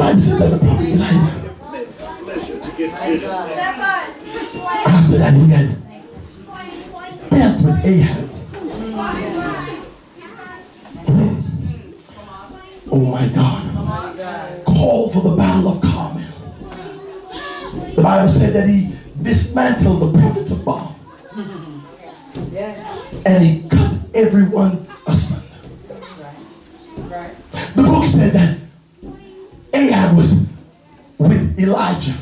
Bible said that the prophet Elijah, after that he had dealt with Ahab. Oh my God. Called for the battle of Carmel. The Bible said that he dismantled the prophets of Baal. And he cut everyone asunder. The book said that Ahab was with Elijah.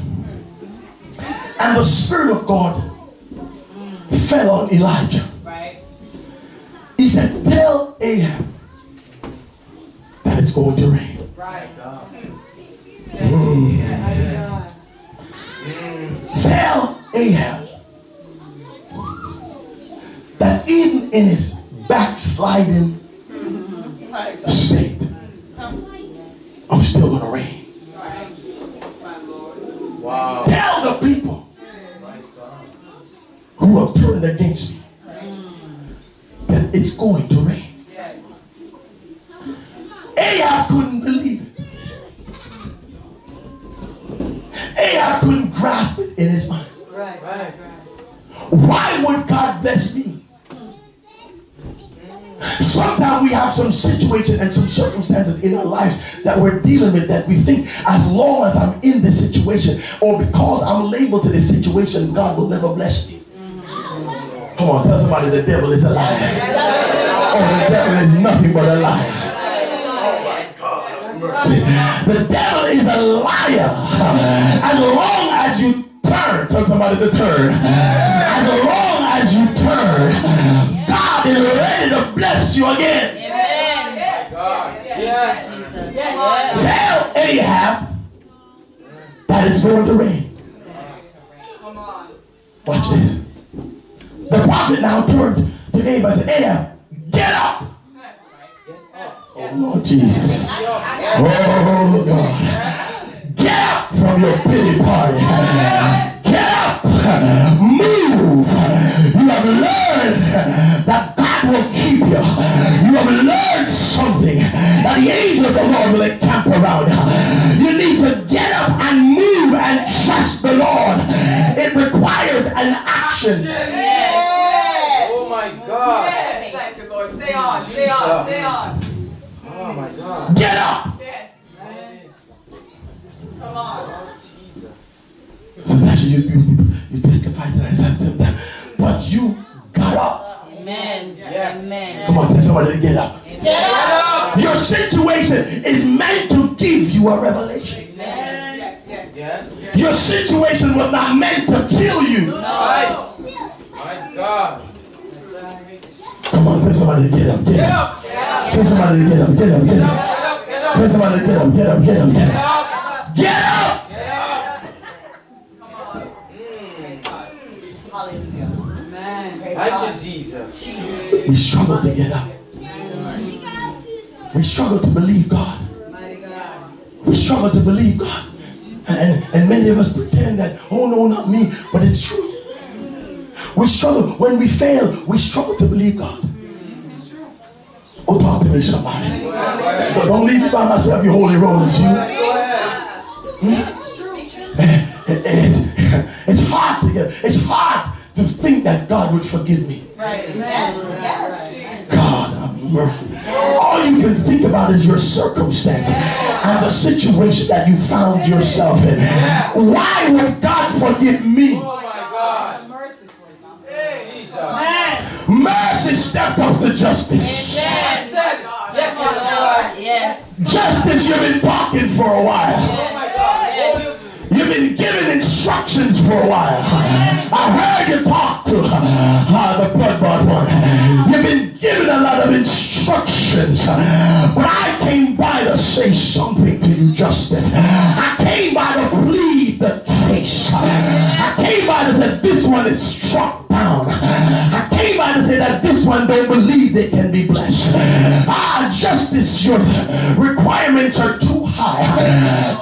And the Spirit of God fell on Elijah. He said, tell Ahab that it's going to rain. Tell Ahab that even in his backsliding state, I'm still going to reign. Wow. Tell the people who have turned against me that it's going to rain. Ahab couldn't believe it. Ahab couldn't grasp it in his mind. Why would God bless me? Sometimes we have some situation and some circumstances in our lives that we're dealing with that we think as long as I'm in this situation or because I'm labeled to this situation, God will never bless me. Come on, tell somebody the devil is a liar. Oh, the devil is nothing but a liar. See, the devil is a liar. As long as you turn, tell somebody to turn. As long as you turn, God is ready to bless you again. Tell Ahab that it's going to rain. Watch this. The prophet now turned to Ahab and said, Ahab, get up. Oh Lord Jesus. Oh God. Get up from your pity party. Get up. Move. You have learned that God will keep you. You have learned something that the angel of the Lord will encamp around you. You need to get up and move and trust the Lord. It requires an action. Oh my God. Yes, thank you, Lord. Say on, say on, say on. Oh my God. Get up. Yes. Come on. Sometimes you testify to that, but you got up. Amen. Yes. Amen. Come on, tell somebody to get up. Get up. Your situation is meant to give you a revelation. Yes, yes, yes. Your situation was not meant to kill you. No. My God. Come on, tell somebody to get up. Get up. Tell somebody to get up. Get up. Get up. Tell somebody to get up. Get up. Get up. Get up. Get up. Thank you, Jesus. We struggle to get up. We struggle to believe God. We struggle to believe God. And many of us pretend that, oh no, not me, but it's true. We struggle. When we fail, we struggle to believe God. Oh, talk to me, somebody. Don't leave me by myself, you holy rollers, you. It's hard to get. It's hard to think that God would forgive me. God, all you can think about is your circumstance and the situation that you found yourself in. Why would God forgive me? Oh my God. Mercy stepped up to justice. Yes. Justice, you've been talking for a while. You've been giving instructions for a while. I heard you talk to the blood-bought one. You've been giving a lot of instructions. But I came by to say something to you, Justice. I came by to plead the case. I came by to say this one is struck down. I came by to say that this one don't believe they can be blessed. Justice, your requirements are too high.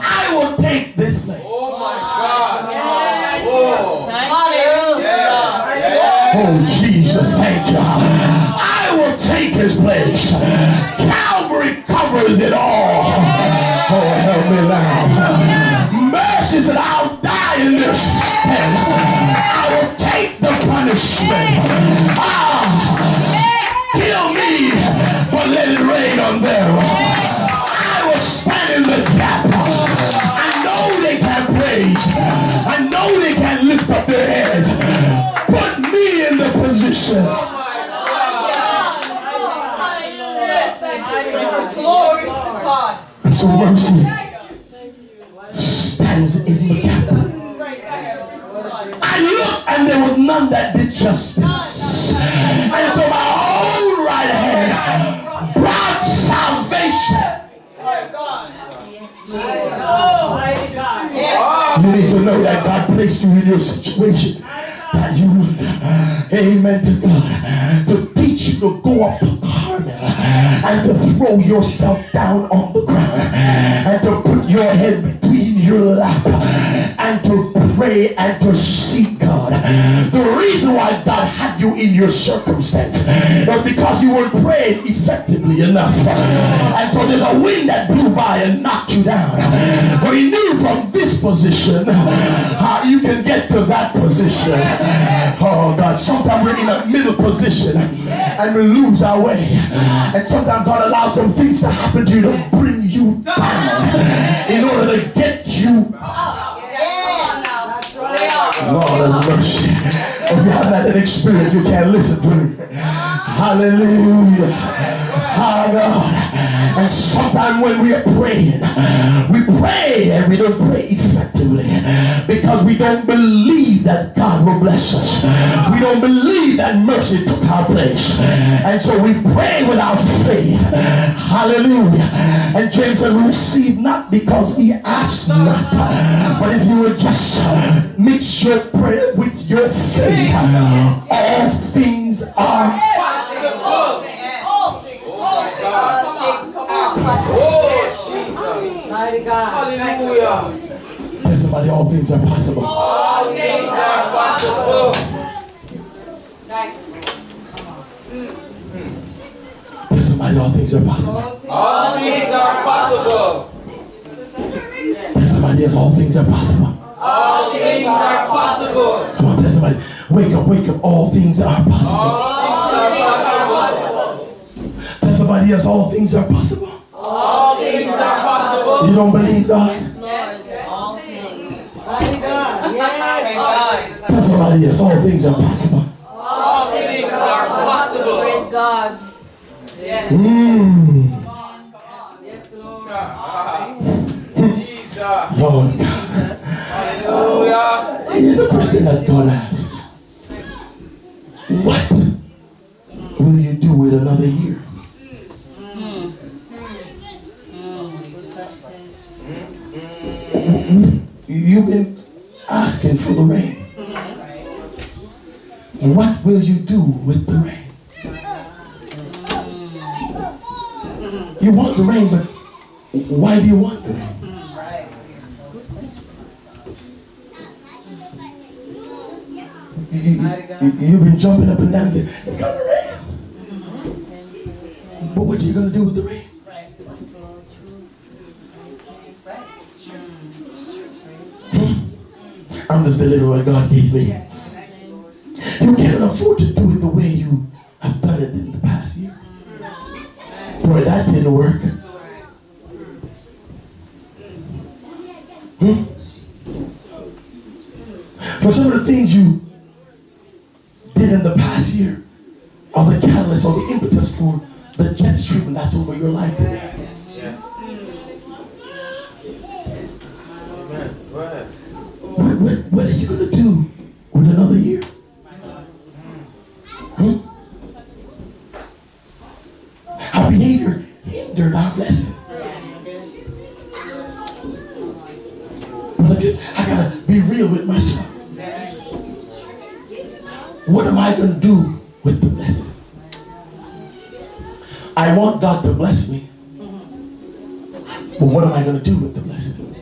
I will take this place. Oh my God. Oh Jesus, thank you. I will take his place. Calvary covers it all. Oh, help me down. Mercy said, I'll die in this stand. I will take the punishment. Kill me, but let it rain on them. I will stand in the gap. I know they can't praise. I know they can't lift up their heads. Put me in the position. Glory to God. And so mercy stands in the gap. I looked and there was none that did justice. And so my own right hand brought salvation. You need to know that God placed you in your situation. That you, amen to God, to teach you to go up the corner and to throw yourself down on the ground and to put your head between your lap and to pray and to seek God. The reason why God had you in your circumstance was because you weren't praying effectively enough. And so there's a wind that blew by and knocked you down. But he knew from this position how you can get to that position. Oh God, sometimes we're in a middle position and we lose our way. And sometimes God allows some things to happen to you to bring you down in order to get you. Lord have mercy. If you haven't had that experience, you can't listen to me. Hallelujah. Oh God. And sometimes when we are praying, we pray and we don't pray effectively because we don't believe that God will bless us. We don't believe that mercy took our place. And so we pray without faith. Hallelujah. And James said, we receive not because we ask not. But if you would just mix your prayer with your faith, all things are possible. Oh, Jesus. Mighty God. Hallelujah. Tell somebody all things are possible. All things are possible. Tell somebody all things are possible. All things are possible. Tell somebody else all things are possible. All things are possible. Come on, tell somebody, wake up, all things are possible. All things are possible. Tell somebody else all things are possible. All things are possible. You don't believe God? All things. Mighty God. Yes. Tell somebody else all things are possible. All things are possible. Praise God. Yes. Yes, Lord. Jesus. Lord God. Hallelujah. Here's a question that God asked. What will you do with another year? You've been asking for the rain. What will you do with the rain? You want the rain, but why do you want the rain? You've been jumping up and down and saying, it's going to rain. But what are you going to do with the rain? I'm just delivering what God gave me. You can't afford to do it the way you have done it in the past year. Boy, that didn't work. For some of the things you did in the past year are the catalyst or the impetus for the jet stream that's over your life today. Yes. Amen. Go ahead. What are you going to do with another year? Our behavior hindered our blessing. But I got to be real with myself. What am I going to do with the blessing? I want God to bless me. But what am I going to do with the blessing?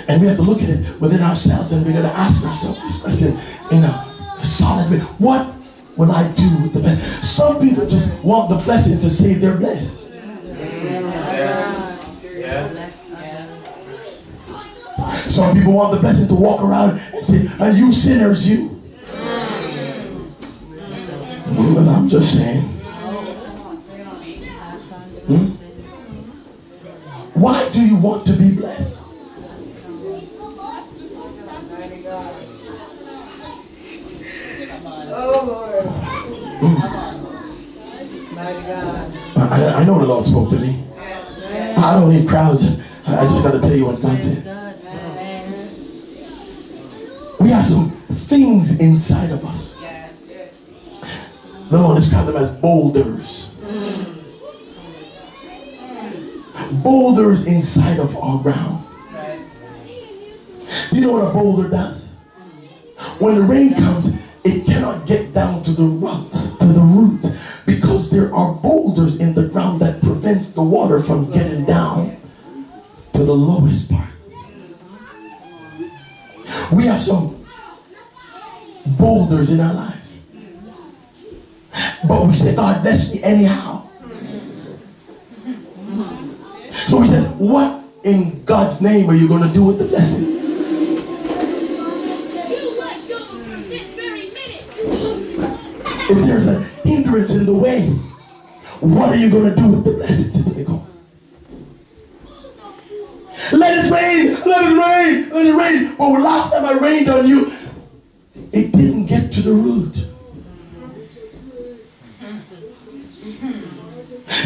And we have to look at it within ourselves, and we're going to ask ourselves this question in a solid way. What will I do with the blessing? Some people just want the blessing to say they're blessed. Yes. Some people want the blessing to walk around and say, and you sinners, you. But I'm just saying. Why do you want to be blessed? I know the Lord spoke to me. I don't need crowds. I just got to tell you what God said. We have some things inside of us. The Lord described them as boulders. Boulders inside of our ground. You know what a boulder does? When the rain comes, it cannot get down to the roots, because there are boulders in the ground that prevents the water from getting down to the lowest part. We have some boulders in our lives, but we say, God bless me anyhow. So we said, what in God's name are you going to do with the blessing? If there's a hindrance in the way, what are you going to do with the blessing, Sister Nicole? Let it rain, let it rain, let it rain. But last time I rained on you, it didn't get to the root.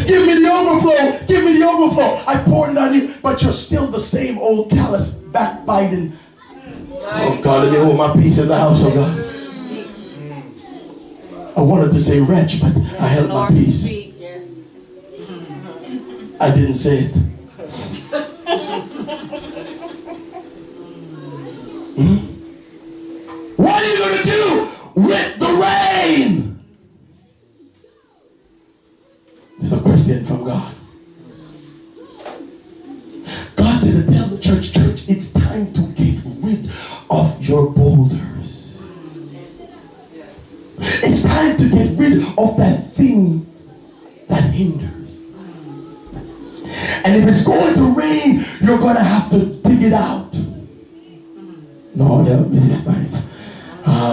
Give me the overflow, give me the overflow. I poured it on you, but you're still the same old callous, backbiting. Oh God, let me hold my peace in the house of God. I wanted to say wretch, but I held my peace. I didn't say it. What are you going to do with the rain? There's a question from God. God said to tell the church, it's time to get rid of your boulders. It's time to get rid of that thing that hinders. And if it's going to rain, you're going to have to dig it out. Lord, help me this time.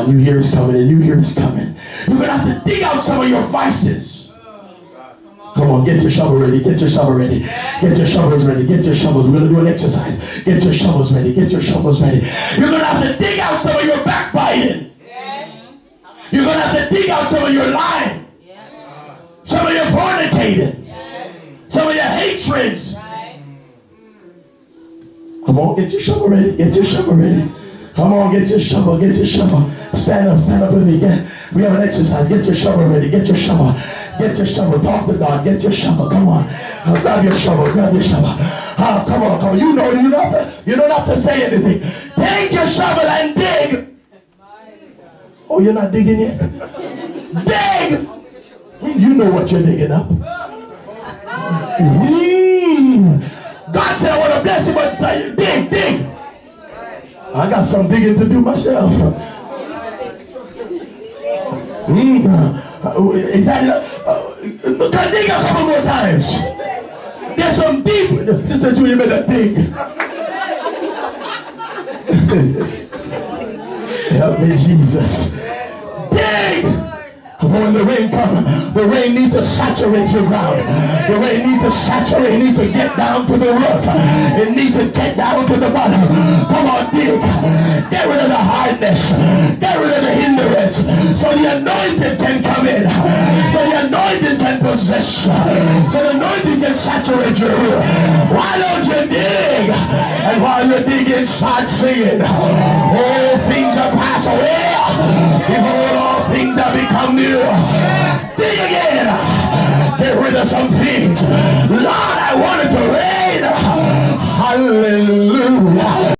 New Year is coming, and New Year is coming. You're going to have to dig out some of your vices. Come on, get your shovel ready, get your shovel ready. Get your shovels ready, get your shovels. We're going to do an exercise. Get your shovels ready, get your shovels ready. You're going to have to dig out some of your backbiting. You're going to have to dig out some of your lying. Some of your fornicating. Some of your hatreds. Come on, get your shovel ready, get your shovel ready. Come on, get your shovel, get your shovel. Stand up with me. We have an exercise. Get your shovel ready, get your shovel. Get your shovel, talk to God, get your shovel. Come on, grab your shovel, grab your shovel. Come on. You don't have to say anything. Take your shovel and dig. Oh, you're not digging yet? Dig! You know what you're digging up. God said, I want to bless you, but say, dig. I got some digging to do myself. Is that enough? Can I dig a couple more times? There's some deep. Sister Julia better dig. Help me, Jesus. Dig! When the rain comes, the rain needs to saturate your ground. The rain needs to saturate, it needs to get down to the root. It needs to get down to the bottom. Come on, dig. Get rid of the hardness. Get rid of the hindrance. So the anointing can come in. So the anointing can possess. So the anointing can saturate your root. Why don't you dig? And while you're digging, start singing. All things are passed away. Behold, all things have become new. Dig again. Get rid of some things. Lord, I want it to rain. Hallelujah.